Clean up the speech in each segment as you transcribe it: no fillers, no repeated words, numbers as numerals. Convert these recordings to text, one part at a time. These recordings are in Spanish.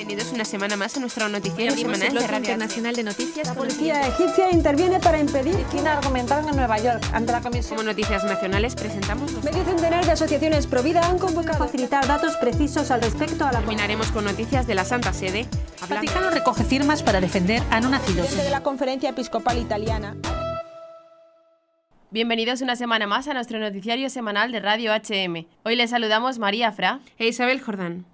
Bienvenidos una semana más a nuestro noticiero semanal de Radio Internacional de Noticias. La policía egipcia interviene para impedir que argumentaran en Nueva York ante la comisión. Como noticias nacionales presentamos Medio centenar de asociaciones pro vida han convocado a facilitar datos precisos al respecto a la... Terminaremos con noticias de la Santa Sede. El Vaticano recoge firmas para defender a no nacidos. de la Conferencia Episcopal Italiana. Bienvenidos una semana más a nuestro noticiario semanal de Radio HM. Hoy les saludamos María Fra e Isabel Jordán.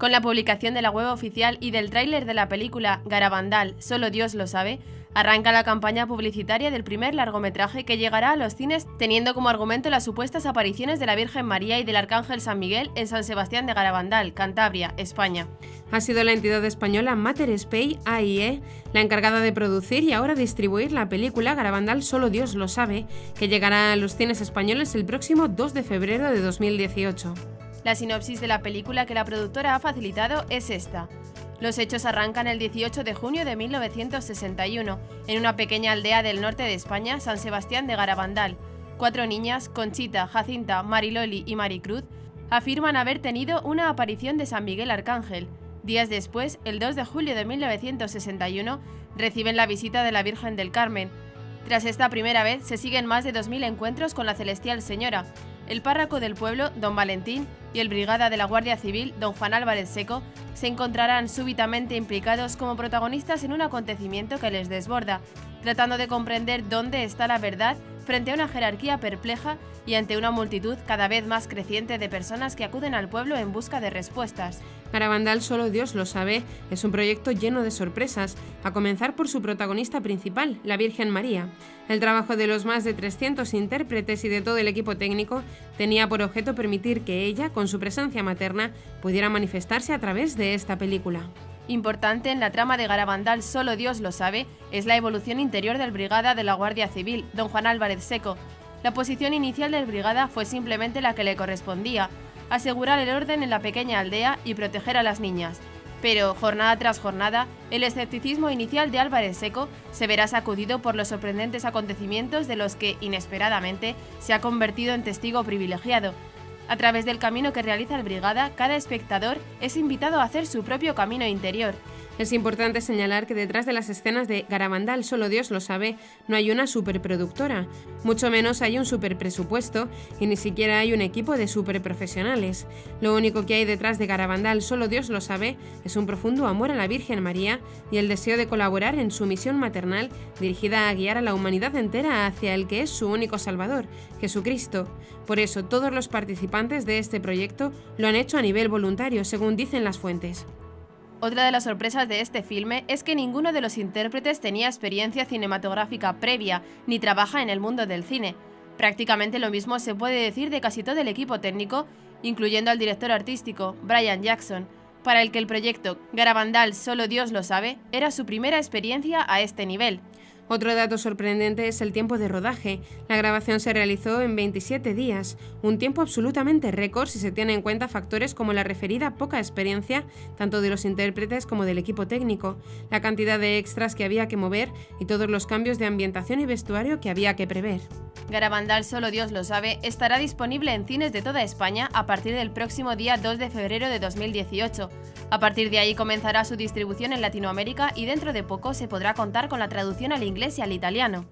Con la publicación de la web oficial y del tráiler de la película Garabandal, Solo Dios lo sabe, arranca la campaña publicitaria del primer largometraje que llegará a los cines teniendo como argumento las supuestas apariciones de la Virgen María y del Arcángel San Miguel en San Sebastián de Garabandal, Cantabria, España. Ha sido la entidad española Mater Spei AIE la encargada de producir y ahora distribuir la película Garabandal Solo Dios lo sabe, que llegará a los cines españoles el próximo 2 de febrero de 2018. La sinopsis de la película que la productora ha facilitado es esta. Los hechos arrancan el 18 de junio de 1961, en una pequeña aldea del norte de España, San Sebastián de Garabandal. 4 niñas, Conchita, Jacinta, Mariloli y Maricruz, afirman haber tenido una aparición de San Miguel Arcángel. Días después, el 2 de julio de 1961, reciben la visita de la Virgen del Carmen. Tras esta primera vez, se siguen más de 2000 encuentros con la Celestial Señora. El párroco del pueblo, don Valentín, y el brigada de la Guardia Civil, don Juan Álvarez Seco, se encontrarán súbitamente implicados como protagonistas en un acontecimiento que les desborda, tratando de comprender dónde está la verdad frente a una jerarquía perpleja y ante una multitud cada vez más creciente de personas que acuden al pueblo en busca de respuestas. Garabandal Solo Dios lo sabe es un proyecto lleno de sorpresas, a comenzar por su protagonista principal, la Virgen María. El trabajo de los más de 300 intérpretes y de todo el equipo técnico tenía por objeto permitir que ella, con su presencia materna, pudiera manifestarse a través de esta película. Importante en la trama de Garabandal Solo Dios lo sabe es la evolución interior del brigada de la Guardia Civil, don Juan Álvarez Seco. La posición inicial del brigada fue simplemente la que le correspondía, asegurar el orden en la pequeña aldea y proteger a las niñas. Pero, jornada tras jornada, el escepticismo inicial de Álvarez Seco se verá sacudido por los sorprendentes acontecimientos de los que, inesperadamente, se ha convertido en testigo privilegiado. A través del camino que realiza el brigada, cada espectador es invitado a hacer su propio camino interior. Es importante señalar que detrás de las escenas de Garabandal Solo Dios lo sabe no hay una superproductora, mucho menos hay un superpresupuesto y ni siquiera hay un equipo de superprofesionales. Lo único que hay detrás de Garabandal Solo Dios lo sabe es un profundo amor a la Virgen María y el deseo de colaborar en su misión maternal dirigida a guiar a la humanidad entera hacia el que es su único Salvador, Jesucristo. Por eso todos los participantes de este proyecto lo han hecho a nivel voluntario, según dicen las fuentes. Otra de las sorpresas de este filme es que ninguno de los intérpretes tenía experiencia cinematográfica previa ni trabaja en el mundo del cine. Prácticamente lo mismo se puede decir de casi todo el equipo técnico, incluyendo al director artístico, Brian Jackson, para el que el proyecto Garabandal Solo Dios lo sabe era su primera experiencia a este nivel. Otro dato sorprendente es el tiempo de rodaje. La grabación se realizó en 27 días, un tiempo absolutamente récord si se tiene en cuenta factores como la referida poca experiencia, tanto de los intérpretes como del equipo técnico, la cantidad de extras que había que mover y todos los cambios de ambientación y vestuario que había que prever. Garabandal Solo Dios lo sabe estará disponible en cines de toda España a partir del próximo día 2 de febrero de 2018. A partir de ahí comenzará su distribución en Latinoamérica y dentro de poco se podrá contar con la traducción al inglés y al italiano.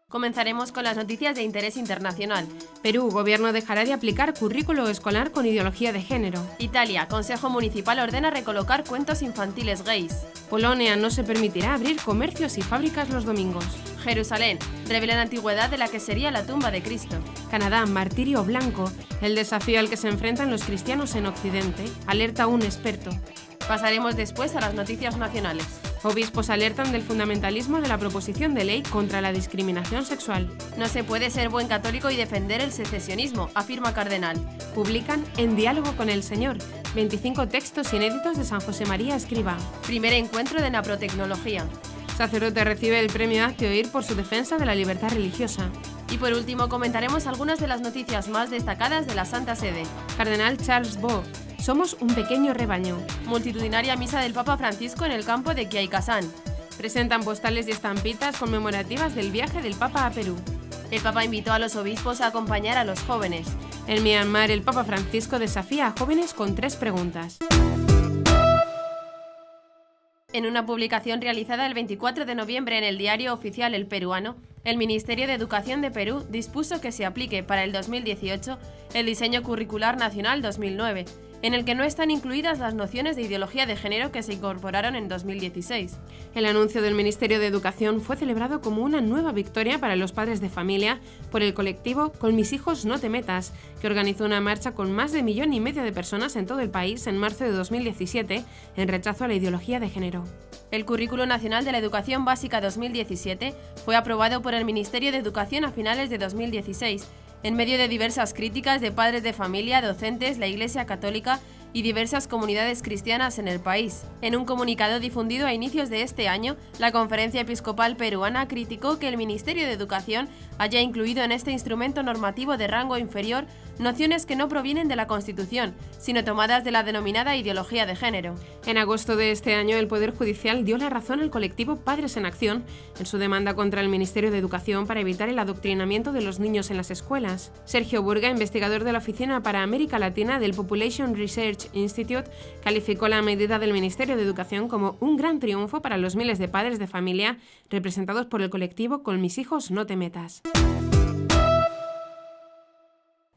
Comenzaremos con las noticias de interés internacional. Perú, gobierno dejará de aplicar currículo escolar con ideología de género. Italia, Consejo Municipal ordena recolocar cuentos infantiles gays. Polonia, no se permitirá abrir comercios y fábricas los domingos. Jerusalén, revelan antigüedad de la que sería la tumba de Cristo. Canadá, martirio blanco, el desafío al que se enfrentan los cristianos en Occidente, alerta un experto. Pasaremos después a las noticias nacionales. Obispos alertan del fundamentalismo de la proposición de ley contra la discriminación sexual. No se puede ser buen católico y defender el secesionismo, afirma cardenal. Publican En diálogo con el Señor, 25 textos inéditos de San José María Escrivá. Primer encuentro de naprotecnología. Sacerdote recibe el premio Hazte Oír por su defensa de la libertad religiosa. Y por último comentaremos algunas de las noticias más destacadas de la Santa Sede. Cardenal Charles Bo. Somos un pequeño rebaño. Multitudinaria misa del Papa Francisco en el campo de Quiaicasán. Presentan postales y estampitas conmemorativas del viaje del Papa a Perú. El Papa invitó a los obispos a acompañar a los jóvenes. En Myanmar, el Papa Francisco desafía a jóvenes con 3 preguntas. En una publicación realizada el 24 de noviembre en el diario oficial El Peruano, el Ministerio de Educación de Perú dispuso que se aplique para el 2018 el Diseño Curricular Nacional 2009, en el que no están incluidas las nociones de ideología de género que se incorporaron en 2016. El anuncio del Ministerio de Educación fue celebrado como una nueva victoria para los padres de familia por el colectivo Con mis hijos no te metas, que organizó una marcha con más de 1,5 millones de personas en todo el país en marzo de 2017 en rechazo a la ideología de género. El Currículo Nacional de la Educación Básica 2017 fue aprobado por el Ministerio de Educación a finales de 2016, en medio de diversas críticas de padres de familia, docentes, la Iglesia Católica y diversas comunidades cristianas en el país. En un comunicado difundido a inicios de este año, la Conferencia Episcopal Peruana criticó que el Ministerio de Educación haya incluido en este instrumento normativo de rango inferior nociones que no provienen de la Constitución, sino tomadas de la denominada ideología de género. En agosto de este año, el Poder Judicial dio la razón al colectivo Padres en Acción en su demanda contra el Ministerio de Educación para evitar el adoctrinamiento de los niños en las escuelas. Sergio Burga, investigador de la Oficina para América Latina del Population Research Institute, calificó la medida del Ministerio de Educación como un gran triunfo para los miles de padres de familia representados por el colectivo Con mis hijos no te metas.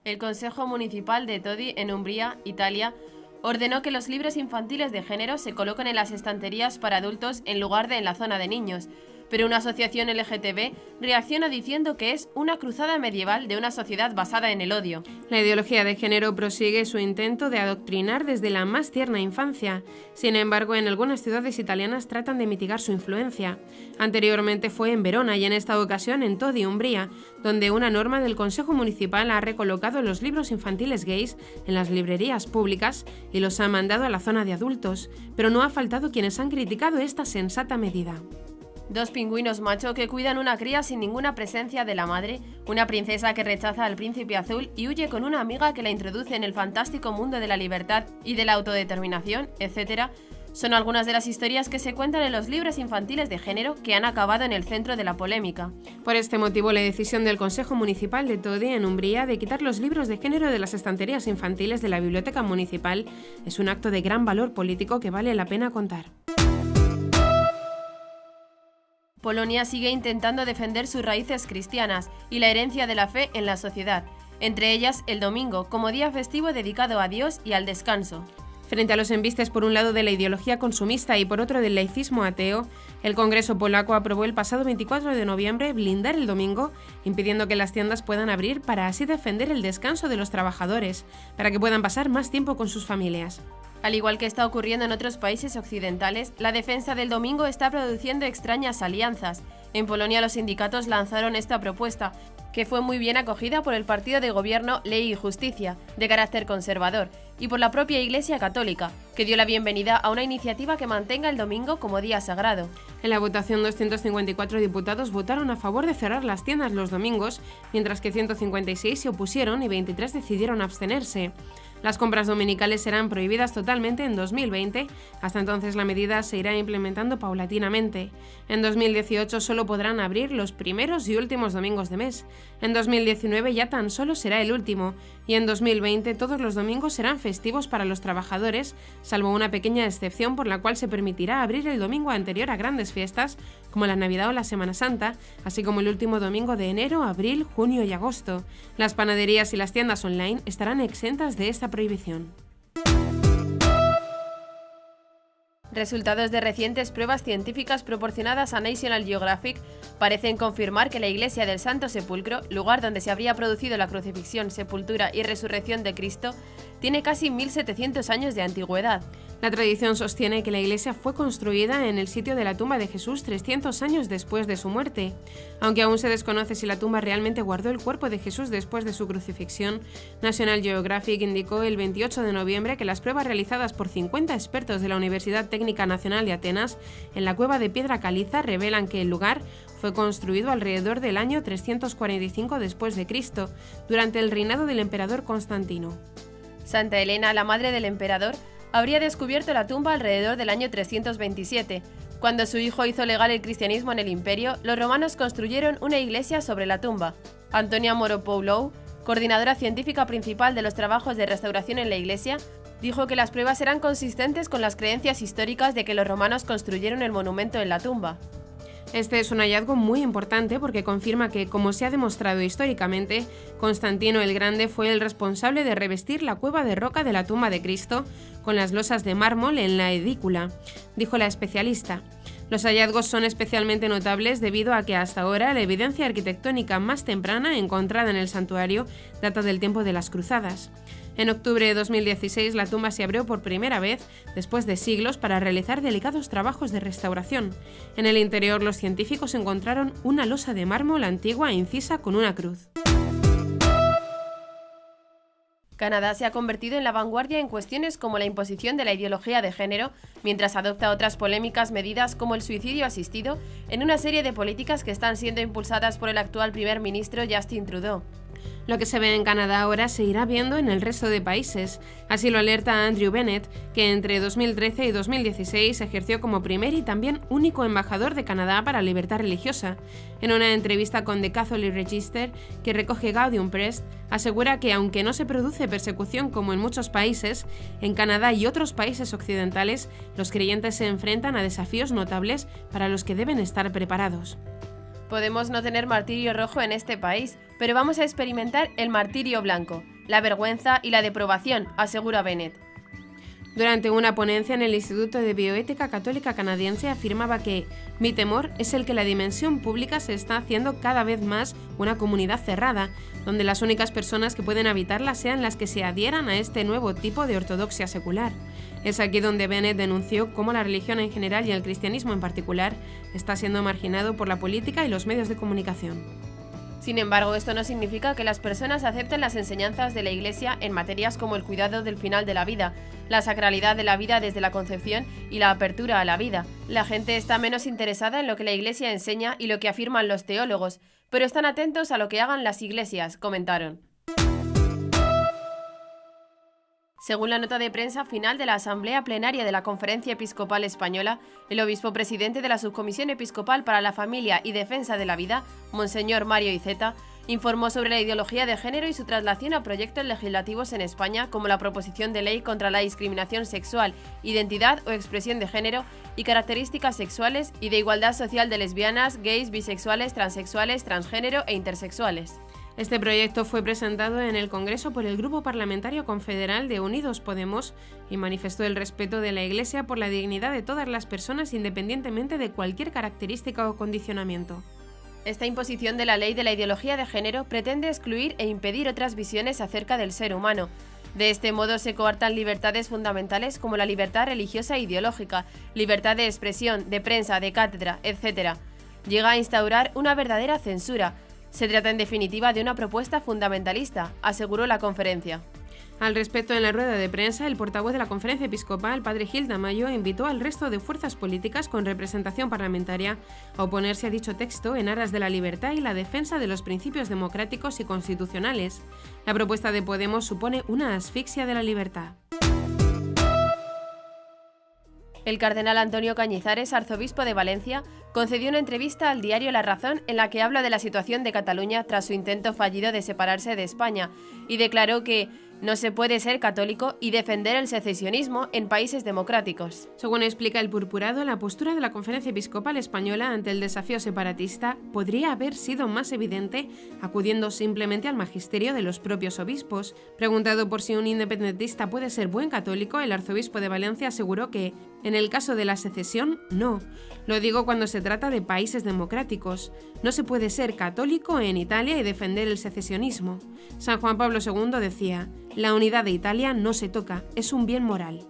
El Consejo Municipal de Todi, en Umbría, Italia, ordenó que los libros infantiles de género se coloquen en las estanterías para adultos en lugar de en la zona de niños, pero una asociación LGTB reacciona diciendo que es una cruzada medieval de una sociedad basada en el odio. La ideología de género prosigue su intento de adoctrinar desde la más tierna infancia. Sin embargo, en algunas ciudades italianas tratan de mitigar su influencia. Anteriormente fue en Verona y en esta ocasión en Todi, Umbría, donde una norma del Consejo Municipal ha recolocado los libros infantiles gays en las librerías públicas y los ha mandado a la zona de adultos, pero no ha faltado quienes han criticado esta sensata medida. 2 pingüinos macho que cuidan una cría sin ninguna presencia de la madre, una princesa que rechaza al príncipe azul y huye con una amiga que la introduce en el fantástico mundo de la libertad y de la autodeterminación, etc., son algunas de las historias que se cuentan en los libros infantiles de género que han acabado en el centro de la polémica. Por este motivo, la decisión del Consejo Municipal de Todi, en Umbría, de quitar los libros de género de las estanterías infantiles de la biblioteca municipal es un acto de gran valor político que vale la pena contar. Polonia sigue intentando defender sus raíces cristianas y la herencia de la fe en la sociedad, entre ellas el domingo, como día festivo dedicado a Dios y al descanso. Frente a los embistes por un lado de la ideología consumista y por otro del laicismo ateo, el Congreso polaco aprobó el pasado 24 de noviembre blindar el domingo, impidiendo que las tiendas puedan abrir para así defender el descanso de los trabajadores, para que puedan pasar más tiempo con sus familias. Al igual que está ocurriendo en otros países occidentales, la defensa del domingo está produciendo extrañas alianzas. En Polonia los sindicatos lanzaron esta propuesta, que fue muy bien acogida por el partido de gobierno Ley y Justicia, de carácter conservador, y por la propia Iglesia Católica, que dio la bienvenida a una iniciativa que mantenga el domingo como día sagrado. En la votación, 254 diputados votaron a favor de cerrar las tiendas los domingos, mientras que 156 se opusieron y 23 decidieron abstenerse. Las compras dominicales serán prohibidas totalmente en 2020, hasta entonces la medida se irá implementando paulatinamente. En 2018 solo podrán abrir los primeros y últimos domingos de mes. En 2019 ya tan solo será el último, y en 2020 todos los domingos serán festivos para los trabajadores, salvo una pequeña excepción por la cual se permitirá abrir el domingo anterior a grandes fiestas, como la Navidad o la Semana Santa, así como el último domingo de enero, abril, junio y agosto. Las panaderías y las tiendas online estarán exentas de esta prohibición. Resultados de recientes pruebas científicas proporcionadas a National Geographic parecen confirmar que la iglesia del Santo Sepulcro, lugar donde se habría producido la crucifixión, sepultura y resurrección de Cristo, tiene casi 1700 años de antigüedad. La tradición sostiene que la iglesia fue construida en el sitio de la tumba de Jesús 300 años después de su muerte. Aunque aún se desconoce si la tumba realmente guardó el cuerpo de Jesús después de su crucifixión, National Geographic indicó el 28 de noviembre que las pruebas realizadas por 50 expertos de la Universidad Técnica Nacional de Atenas en la cueva de piedra caliza revelan que el lugar fue construido alrededor del año 345 después de Cristo, durante el reinado del emperador Constantino. Santa Elena, la madre del emperador, habría descubierto la tumba alrededor del año 327. Cuando su hijo hizo legal el cristianismo en el imperio, los romanos construyeron una iglesia sobre la tumba. Antonia Moropoulou, coordinadora científica principal de los trabajos de restauración en la iglesia, dijo que las pruebas eran consistentes con las creencias históricas de que los romanos construyeron el monumento en la tumba. Este es un hallazgo muy importante porque confirma que, como se ha demostrado históricamente, Constantino el Grande fue el responsable de revestir la cueva de roca de la tumba de Cristo con las losas de mármol en la edícula, dijo la especialista. Los hallazgos son especialmente notables debido a que hasta ahora la evidencia arquitectónica más temprana encontrada en el santuario data del tiempo de las cruzadas. En octubre de 2016 la tumba se abrió por primera vez después de siglos para realizar delicados trabajos de restauración. En el interior los científicos encontraron una losa de mármol antigua incisa con una cruz. Canadá se ha convertido en la vanguardia en cuestiones como la imposición de la ideología de género, mientras adopta otras polémicas medidas como el suicidio asistido, en una serie de políticas que están siendo impulsadas por el actual primer ministro Justin Trudeau. Lo que se ve en Canadá ahora se irá viendo en el resto de países. Así lo alerta Andrew Bennett, que entre 2013 y 2016 ejerció como primer y también único embajador de Canadá para la libertad religiosa. En una entrevista con The Catholic Register, que recoge Gaudium Press, asegura que aunque no se produce persecución como en muchos países, en Canadá y otros países occidentales, los creyentes se enfrentan a desafíos notables para los que deben estar preparados. Podemos no tener martirio rojo en este país, pero vamos a experimentar el martirio blanco, la vergüenza y la deprobación, asegura Bennett. Durante una ponencia en el Instituto de Bioética Católica Canadiense afirmaba que «Mi temor es el que la dimensión pública se está haciendo cada vez más una comunidad cerrada, donde las únicas personas que pueden habitarla sean las que se adhieran a este nuevo tipo de ortodoxia secular». Es aquí donde Bennett denunció cómo la religión en general y el cristianismo en particular está siendo marginado por la política y los medios de comunicación. Sin embargo, esto no significa que las personas acepten las enseñanzas de la Iglesia en materias como el cuidado del final de la vida, la sacralidad de la vida desde la concepción y la apertura a la vida. La gente está menos interesada en lo que la Iglesia enseña y lo que afirman los teólogos, pero están atentos a lo que hagan las iglesias, comentaron. Según la nota de prensa final de la Asamblea Plenaria de la Conferencia Episcopal Española, el obispo presidente de la Subcomisión Episcopal para la Familia y Defensa de la Vida, Monseñor Mario Iceta, informó sobre la ideología de género y su traslación a proyectos legislativos en España, como la proposición de ley contra la discriminación sexual, identidad o expresión de género y características sexuales y de igualdad social de lesbianas, gays, bisexuales, transexuales, transgénero e intersexuales. Este proyecto fue presentado en el Congreso por el Grupo Parlamentario Confederal de Unidos Podemos y manifestó el respeto de la Iglesia por la dignidad de todas las personas independientemente de cualquier característica o condicionamiento. Esta imposición de la ley de la ideología de género pretende excluir e impedir otras visiones acerca del ser humano. De este modo se coartan libertades fundamentales como la libertad religiosa e ideológica, libertad de expresión, de prensa, de cátedra, etc. Llega a instaurar una verdadera censura. Se trata en definitiva de una propuesta fundamentalista, aseguró la conferencia. Al respecto, en la rueda de prensa, el portavoz de la Conferencia Episcopal, padre Gil Tamayo, invitó al resto de fuerzas políticas con representación parlamentaria a oponerse a dicho texto en aras de la libertad y la defensa de los principios democráticos y constitucionales. La propuesta de Podemos supone una asfixia de la libertad. El cardenal Antonio Cañizares, arzobispo de Valencia, concedió una entrevista al diario La Razón en la que habla de la situación de Cataluña tras su intento fallido de separarse de España y declaró que no se puede ser católico y defender el secesionismo en países democráticos. Según explica el purpurado, la postura de la Conferencia Episcopal Española ante el desafío separatista podría haber sido más evidente acudiendo simplemente al magisterio de los propios obispos. Preguntado por si un independentista puede ser buen católico, el arzobispo de Valencia aseguró que, en el caso de la secesión, no. Lo digo cuando se trata de países democráticos. No se puede ser católico en Italia y defender el secesionismo. San Juan Pablo II decía: la unidad de Italia no se toca, es un bien moral.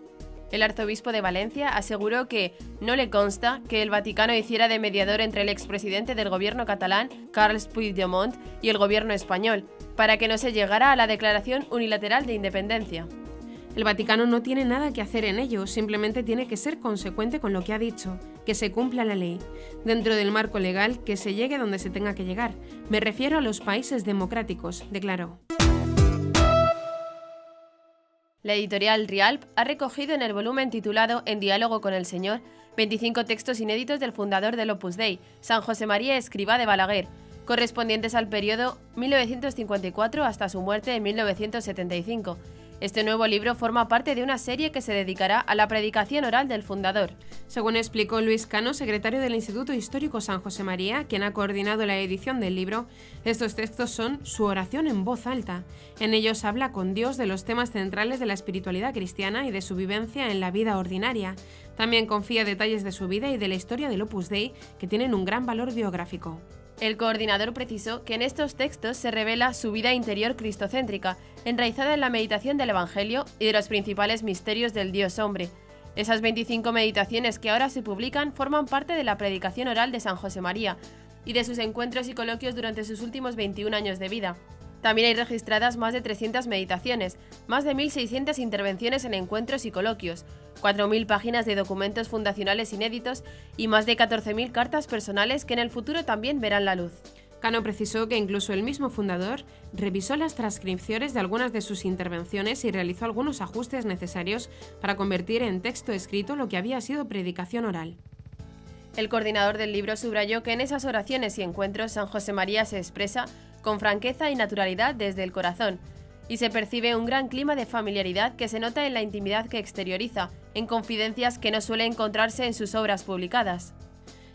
El arzobispo de Valencia aseguró que no le consta que el Vaticano hiciera de mediador entre el expresidente del gobierno catalán, Carles Puigdemont, y el gobierno español, para que no se llegara a la declaración unilateral de independencia. El Vaticano no tiene nada que hacer en ello, simplemente tiene que ser consecuente con lo que ha dicho, que se cumpla la ley. Dentro del marco legal, que se llegue donde se tenga que llegar. Me refiero a los países democráticos, declaró. La editorial Rialp ha recogido en el volumen titulado En diálogo con el Señor 25 textos inéditos del fundador del Opus Dei, San José María Escrivá de Balaguer, correspondientes al periodo 1954 hasta su muerte en 1975. Este nuevo libro forma parte de una serie que se dedicará a la predicación oral del fundador. Según explicó Luis Cano, secretario del Instituto Histórico San José María, quien ha coordinado la edición del libro, estos textos son su oración en voz alta. En ellos habla con Dios de los temas centrales de la espiritualidad cristiana y de su vivencia en la vida ordinaria. También confía detalles de su vida y de la historia del Opus Dei, que tienen un gran valor biográfico. El coordinador precisó que en estos textos se revela su vida interior cristocéntrica, enraizada en la meditación del Evangelio y de los principales misterios del Dios hombre. Esas 25 meditaciones que ahora se publican forman parte de la predicación oral de San José María y de sus encuentros y coloquios durante sus últimos 21 años de vida. También hay registradas más de 300 meditaciones, más de 1.600 intervenciones en encuentros y coloquios, 4.000 páginas de documentos fundacionales inéditos y más de 14.000 cartas personales que en el futuro también verán la luz. Cano precisó que incluso el mismo fundador revisó las transcripciones de algunas de sus intervenciones y realizó algunos ajustes necesarios para convertir en texto escrito lo que había sido predicación oral. El coordinador del libro subrayó que en esas oraciones y encuentros San José María se expresa con franqueza y naturalidad desde el corazón, y se percibe un gran clima de familiaridad que se nota en la intimidad que exterioriza, en confidencias que no suele encontrarse en sus obras publicadas.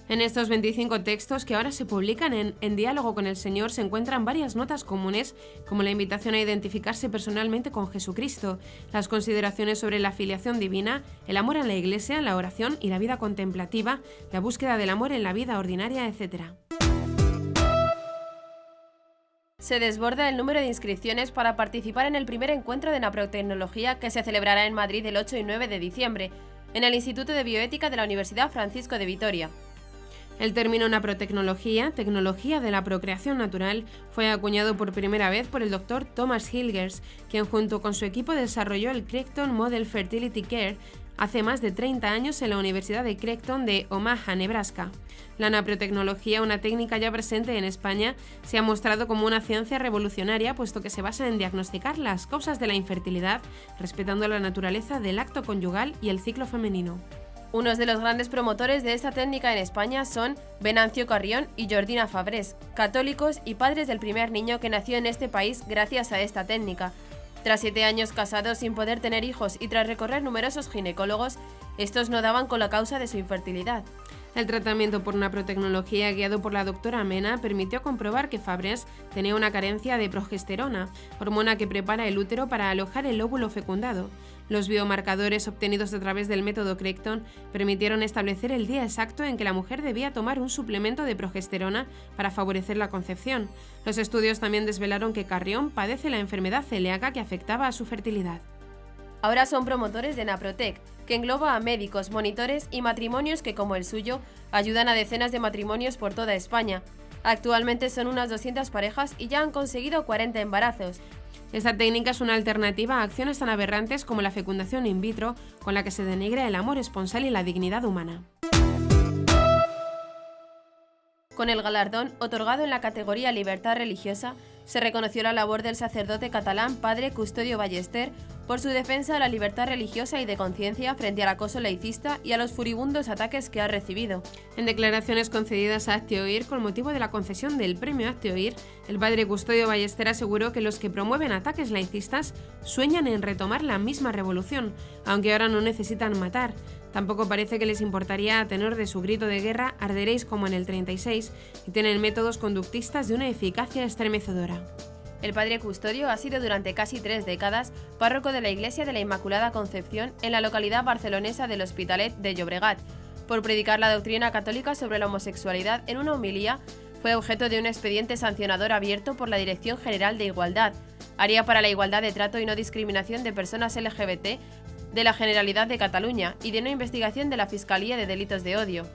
En estos 25 textos que ahora se publican en Diálogo con el Señor se encuentran varias notas comunes, como la invitación a identificarse personalmente con Jesucristo, las consideraciones sobre la filiación divina, el amor en la Iglesia, la oración y la vida contemplativa, la búsqueda del amor en la vida ordinaria, etc. Se desborda el número de inscripciones para participar en el primer encuentro de naprotecnología que se celebrará en Madrid el 8 y 9 de diciembre, en el Instituto de Bioética de la Universidad Francisco de Vitoria. El término naprotecnología, tecnología de la procreación natural, fue acuñado por primera vez por el Dr. Thomas Hilgers, quien junto con su equipo desarrolló el Creighton Model Fertility Care hace más de 30 años en la Universidad de Creighton de Omaha, Nebraska. La naprotecnología, una técnica ya presente en España, se ha mostrado como una ciencia revolucionaria, puesto que se basa en diagnosticar las causas de la infertilidad, respetando la naturaleza del acto conyugal y el ciclo femenino. Unos de los grandes promotores de esta técnica en España son Venancio Carrión y Jordina Fabrés, católicos y padres del primer niño que nació en este país gracias a esta técnica. Tras 7 años casados sin poder tener hijos y tras recorrer numerosos ginecólogos, estos no daban con la causa de su infertilidad. El tratamiento por naprotecnología guiado por la doctora Mena permitió comprobar que Fabrés tenía una carencia de progesterona, hormona que prepara el útero para alojar el óvulo fecundado. Los biomarcadores obtenidos a través del método Creighton permitieron establecer el día exacto en que la mujer debía tomar un suplemento de progesterona para favorecer la concepción. Los estudios también desvelaron que Carrión padece la enfermedad celíaca que afectaba a su fertilidad. Ahora son promotores de Naprotec, que engloba a médicos, monitores y matrimonios que, como el suyo, ayudan a decenas de matrimonios por toda España. Actualmente son unas 200 parejas y ya han conseguido 40 embarazos. Esta técnica es una alternativa a acciones tan aberrantes como la fecundación in vitro, con la que se denigra el amor esponsal y la dignidad humana. Con el galardón, otorgado en la categoría Libertad Religiosa, se reconoció la labor del sacerdote catalán Padre Custodio Ballester por su defensa de la libertad religiosa y de conciencia frente al acoso laicista y a los furibundos ataques que ha recibido. En declaraciones concedidas a Hazte Oír con motivo de la concesión del premio Hazte Oír, el Padre Custodio Ballester aseguró que los que promueven ataques laicistas sueñan en retomar la misma revolución, aunque ahora no necesitan matar. Tampoco parece que les importaría, a tenor de su grito de guerra, arderéis como en el 36, y tienen métodos conductistas de una eficacia estremecedora. El Padre Custodio ha sido durante casi 3 décadas párroco de la Iglesia de la Inmaculada Concepción en la localidad barcelonesa del Hospitalet de Llobregat. Por predicar la doctrina católica sobre la homosexualidad en una homilía, fue objeto de un expediente sancionador abierto por la Dirección General de Igualdad, Área para la Igualdad de Trato y No Discriminación de Personas LGBT, de la Generalidad de Cataluña y de una investigación de la Fiscalía de Delitos de Odio.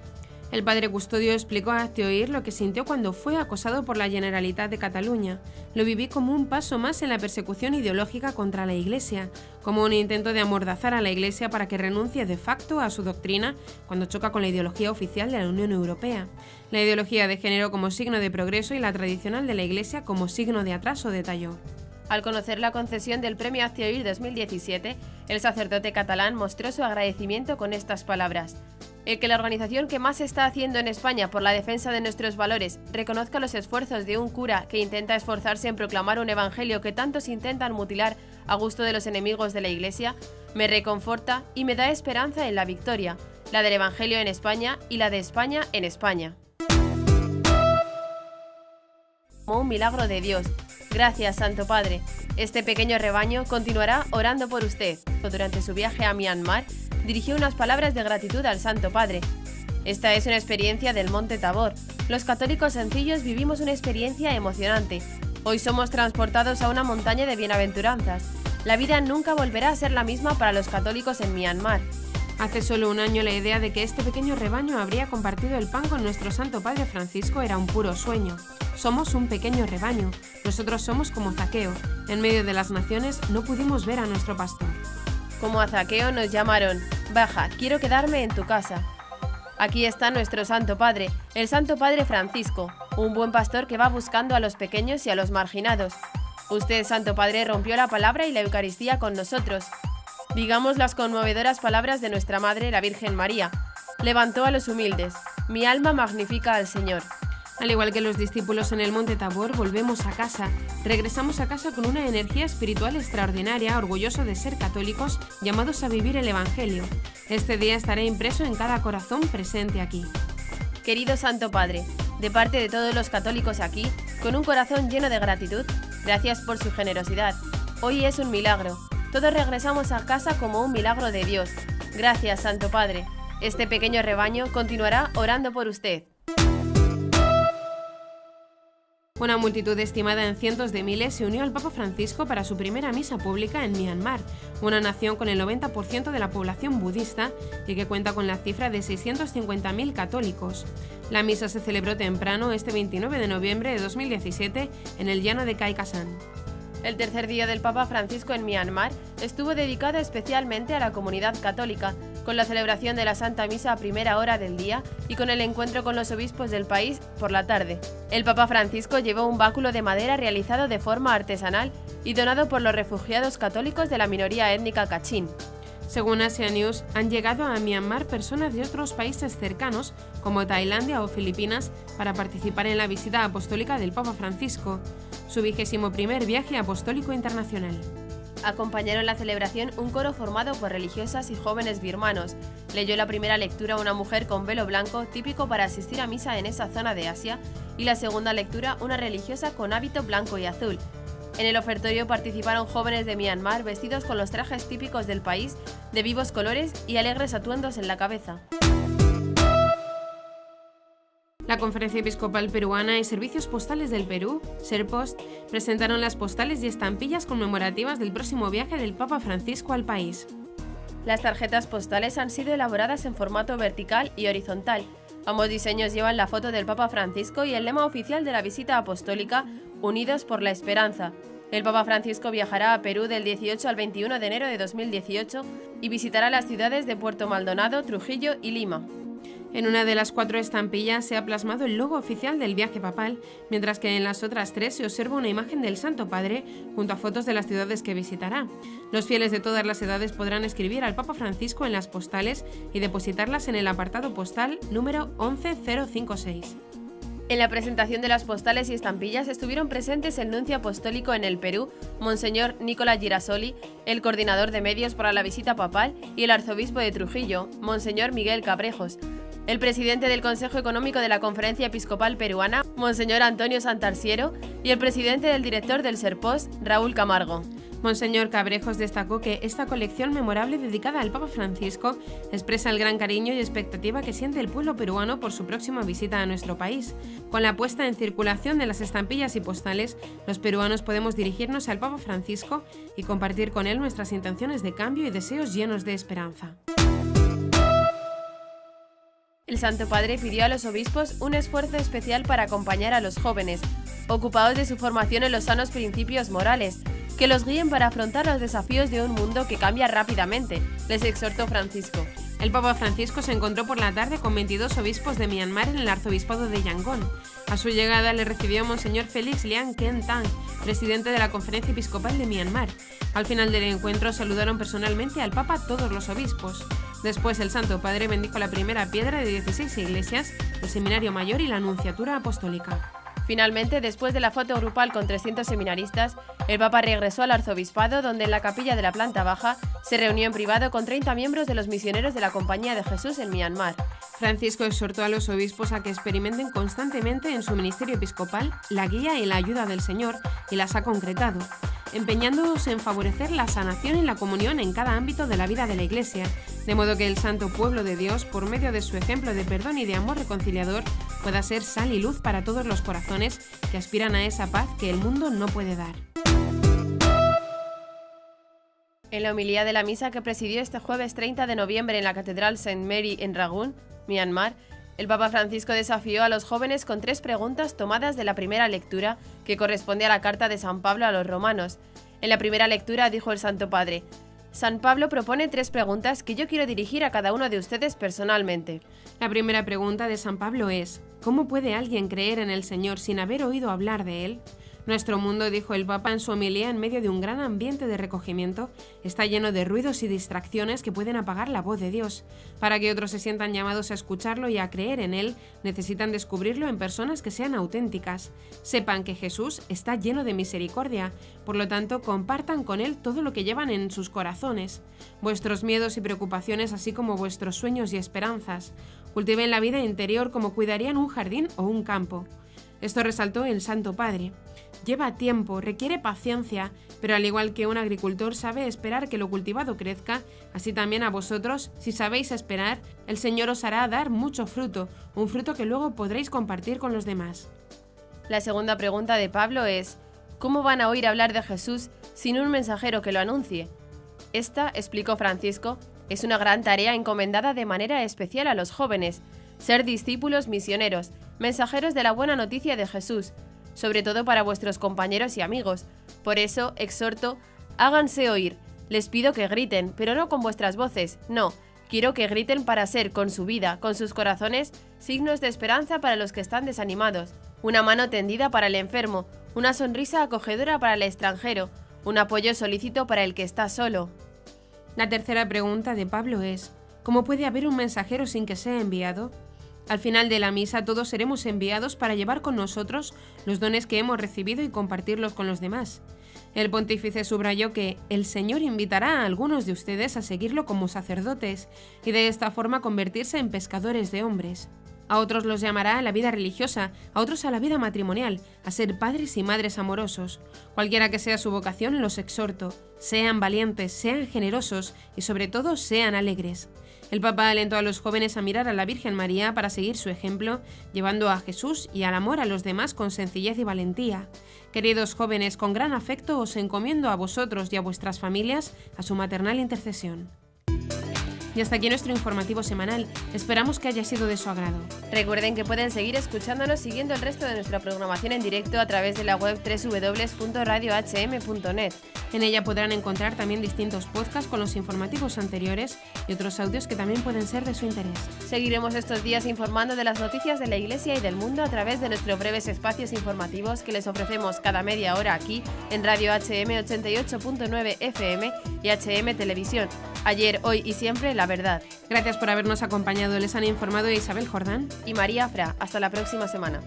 El Padre Custodio explicó a Hazte Oír lo que sintió cuando fue acosado por la Generalitat de Cataluña. Lo viví como un paso más en la persecución ideológica contra la Iglesia, como un intento de amordazar a la Iglesia para que renuncie de facto a su doctrina cuando choca con la ideología oficial de la Unión Europea. La ideología de género como signo de progreso y la tradicional de la Iglesia como signo de atraso, detalló. Al conocer la concesión del Premio Hazte Oír 2017, el sacerdote catalán mostró su agradecimiento con estas palabras: El que la organización que más está haciendo en España por la defensa de nuestros valores reconozca los esfuerzos de un cura que intenta esforzarse en proclamar un evangelio que tantos intentan mutilar a gusto de los enemigos de la Iglesia, me reconforta y me da esperanza en la victoria, la del evangelio en España y la de España en España. Como un milagro de Dios. Gracias, Santo Padre. Este pequeño rebaño continuará orando por usted. Durante su viaje a Myanmar, dirigió unas palabras de gratitud al Santo Padre. Esta es una experiencia del Monte Tabor. Los católicos sencillos vivimos una experiencia emocionante. Hoy somos transportados a una montaña de bienaventuranzas. La vida nunca volverá a ser la misma para los católicos en Myanmar. Hace solo un año la idea de que este pequeño rebaño habría compartido el pan con nuestro Santo Padre Francisco era un puro sueño. Somos un pequeño rebaño. Nosotros somos como Zaqueo. En medio de las naciones no pudimos ver a nuestro pastor. Como a Zaqueo nos llamaron, baja, quiero quedarme en tu casa. Aquí está nuestro Santo Padre, el Santo Padre Francisco, un buen pastor que va buscando a los pequeños y a los marginados. Usted, Santo Padre, rompió la palabra y la Eucaristía con nosotros. Digamos las conmovedoras palabras de nuestra Madre, la Virgen María. Levantó a los humildes. Mi alma magnifica al Señor. Al igual que los discípulos en el Monte Tabor, volvemos a casa. Regresamos a casa con una energía espiritual extraordinaria, orgulloso de ser católicos, llamados a vivir el Evangelio. Este día estará impreso en cada corazón presente aquí. Querido Santo Padre, de parte de todos los católicos aquí, con un corazón lleno de gratitud, gracias por su generosidad. Hoy es un milagro. Todos regresamos a casa como un milagro de Dios. Gracias, Santo Padre. Este pequeño rebaño continuará orando por usted. Una multitud estimada en cientos de miles se unió al Papa Francisco para su primera misa pública en Myanmar, una nación con el 90% de la población budista y que cuenta con la cifra de 650.000 católicos. La misa se celebró temprano este 29 de noviembre de 2017 en el llano de Khai Khasan. El tercer día del Papa Francisco en Myanmar estuvo dedicado especialmente a la comunidad católica, con la celebración de la Santa Misa a primera hora del día y con el encuentro con los obispos del país por la tarde. El Papa Francisco llevó un báculo de madera realizado de forma artesanal y donado por los refugiados católicos de la minoría étnica Kachin. Según Asia News, han llegado a Myanmar personas de otros países cercanos, como Tailandia o Filipinas, para participar en la visita apostólica del Papa Francisco, su 21º viaje apostólico internacional. Acompañaron la celebración un coro formado por religiosas y jóvenes birmanos. Leyó la primera lectura una mujer con velo blanco, típico para asistir a misa en esa zona de Asia, y la segunda lectura una religiosa con hábito blanco y azul. En el ofertorio participaron jóvenes de Myanmar vestidos con los trajes típicos del país, de vivos colores y alegres atuendos en la cabeza. La Conferencia Episcopal Peruana y Servicios Postales del Perú, SERPOST, presentaron las postales y estampillas conmemorativas del próximo viaje del Papa Francisco al país. Las tarjetas postales han sido elaboradas en formato vertical y horizontal. Ambos diseños llevan la foto del Papa Francisco y el lema oficial de la visita apostólica, Unidos por la Esperanza. El Papa Francisco viajará a Perú del 18 al 21 de enero de 2018 y visitará las ciudades de Puerto Maldonado, Trujillo y Lima. En una de las 4 estampillas se ha plasmado el logo oficial del viaje papal, mientras que en las otras 3 se observa una imagen del Santo Padre junto a fotos de las ciudades que visitará. Los fieles de todas las edades podrán escribir al Papa Francisco en las postales y depositarlas en el apartado postal número 11056. En la presentación de las postales y estampillas estuvieron presentes el nuncio apostólico en el Perú, Monseñor Nicola Girasoli, el coordinador de medios para la visita papal y el arzobispo de Trujillo, Monseñor Miguel Cabrejos, el presidente del Consejo Económico de la Conferencia Episcopal Peruana, Monseñor Antonio Santarciero, y el presidente del director del SERPOST, Raúl Camargo. Monseñor Cabrejos destacó que esta colección memorable dedicada al Papa Francisco expresa el gran cariño y expectativa que siente el pueblo peruano por su próxima visita a nuestro país. Con la puesta en circulación de las estampillas y postales, los peruanos podemos dirigirnos al Papa Francisco y compartir con él nuestras intenciones de cambio y deseos llenos de esperanza. El Santo Padre pidió a los obispos un esfuerzo especial para acompañar a los jóvenes, ocupados de su formación en los sanos principios morales, que los guíen para afrontar los desafíos de un mundo que cambia rápidamente, les exhortó Francisco. El Papa Francisco se encontró por la tarde con 22 obispos de Myanmar en el arzobispado de Yangon. A su llegada le recibió Monseñor Félix Lian Ken Tang, presidente de la Conferencia Episcopal de Myanmar. Al final del encuentro saludaron personalmente al Papa todos los obispos. Después el Santo Padre bendijo la primera piedra de 16 iglesias, el Seminario Mayor y la Anunciatura Apostólica. Finalmente, después de la foto grupal con 300 seminaristas, el Papa regresó al arzobispado, donde en la capilla de la planta baja se reunió en privado con 30 miembros de los misioneros de la Compañía de Jesús en Myanmar. Francisco exhortó a los obispos a que experimenten constantemente en su ministerio episcopal la guía y la ayuda del Señor, y las ha concretado, empeñándose en favorecer la sanación y la comunión en cada ámbito de la vida de la Iglesia, de modo que el santo pueblo de Dios, por medio de su ejemplo de perdón y de amor reconciliador, pueda ser sal y luz para todos los corazones que aspiran a esa paz que el mundo no puede dar. En la homilía de la misa que presidió este jueves 30 de noviembre en la Catedral St. Mary en Rangoon, Myanmar, el Papa Francisco desafió a los jóvenes con 3 preguntas tomadas de la primera lectura, que corresponde a la carta de San Pablo a los romanos. En la primera lectura dijo el Santo Padre: San Pablo propone 3 preguntas que yo quiero dirigir a cada uno de ustedes personalmente. La primera pregunta de San Pablo es: ¿cómo puede alguien creer en el Señor sin haber oído hablar de Él? Nuestro mundo, dijo el Papa en su homilía, en medio de un gran ambiente de recogimiento, está lleno de ruidos y distracciones que pueden apagar la voz de Dios. Para que otros se sientan llamados a escucharlo y a creer en Él, necesitan descubrirlo en personas que sean auténticas. Sepan que Jesús está lleno de misericordia, por lo tanto, compartan con Él todo lo que llevan en sus corazones, vuestros miedos y preocupaciones, así como vuestros sueños y esperanzas. Cultiven la vida interior como cuidarían un jardín o un campo. Esto resaltó el Santo Padre. Lleva tiempo, requiere paciencia, pero al igual que un agricultor sabe esperar que lo cultivado crezca, así también a vosotros, si sabéis esperar, el Señor os hará dar mucho fruto, un fruto que luego podréis compartir con los demás. La segunda pregunta de Pablo es: ¿cómo van a oír hablar de Jesús sin un mensajero que lo anuncie? Esta, explicó Francisco, es una gran tarea encomendada de manera especial a los jóvenes: ser discípulos misioneros, mensajeros de la buena noticia de Jesús, sobre todo para vuestros compañeros y amigos. Por eso, exhorto, háganse oír. Les pido que griten, pero no con vuestras voces, no. Quiero que griten para ser, con su vida, con sus corazones, signos de esperanza para los que están desanimados, una mano tendida para el enfermo, una sonrisa acogedora para el extranjero, un apoyo solícito para el que está solo. La tercera pregunta de Pablo es: ¿cómo puede haber un mensajero sin que sea enviado? Al final de la misa todos seremos enviados para llevar con nosotros los dones que hemos recibido y compartirlos con los demás. El pontífice subrayó que el Señor invitará a algunos de ustedes a seguirlo como sacerdotes y de esta forma convertirse en pescadores de hombres. A otros los llamará a la vida religiosa, a otros a la vida matrimonial, a ser padres y madres amorosos. Cualquiera que sea su vocación, los exhorto: sean valientes, sean generosos y sobre todo sean alegres. El Papa alentó a los jóvenes a mirar a la Virgen María para seguir su ejemplo, llevando a Jesús y al amor a los demás con sencillez y valentía. Queridos jóvenes, con gran afecto os encomiendo a vosotros y a vuestras familias a su maternal intercesión. Y hasta aquí nuestro informativo semanal. Esperamos que haya sido de su agrado. Recuerden que pueden seguir escuchándonos siguiendo el resto de nuestra programación en directo a través de la web www.radiohm.net. En ella podrán encontrar también distintos podcasts con los informativos anteriores y otros audios que también pueden ser de su interés. Seguiremos estos días informando de las noticias de la Iglesia y del mundo a través de nuestros breves espacios informativos que les ofrecemos cada media hora aquí en Radio HM 88.9 FM y HM Televisión. Ayer, hoy y siempre, la verdad. Gracias por habernos acompañado. Les han informado Isabel Jordán y María Fra. Hasta la próxima semana.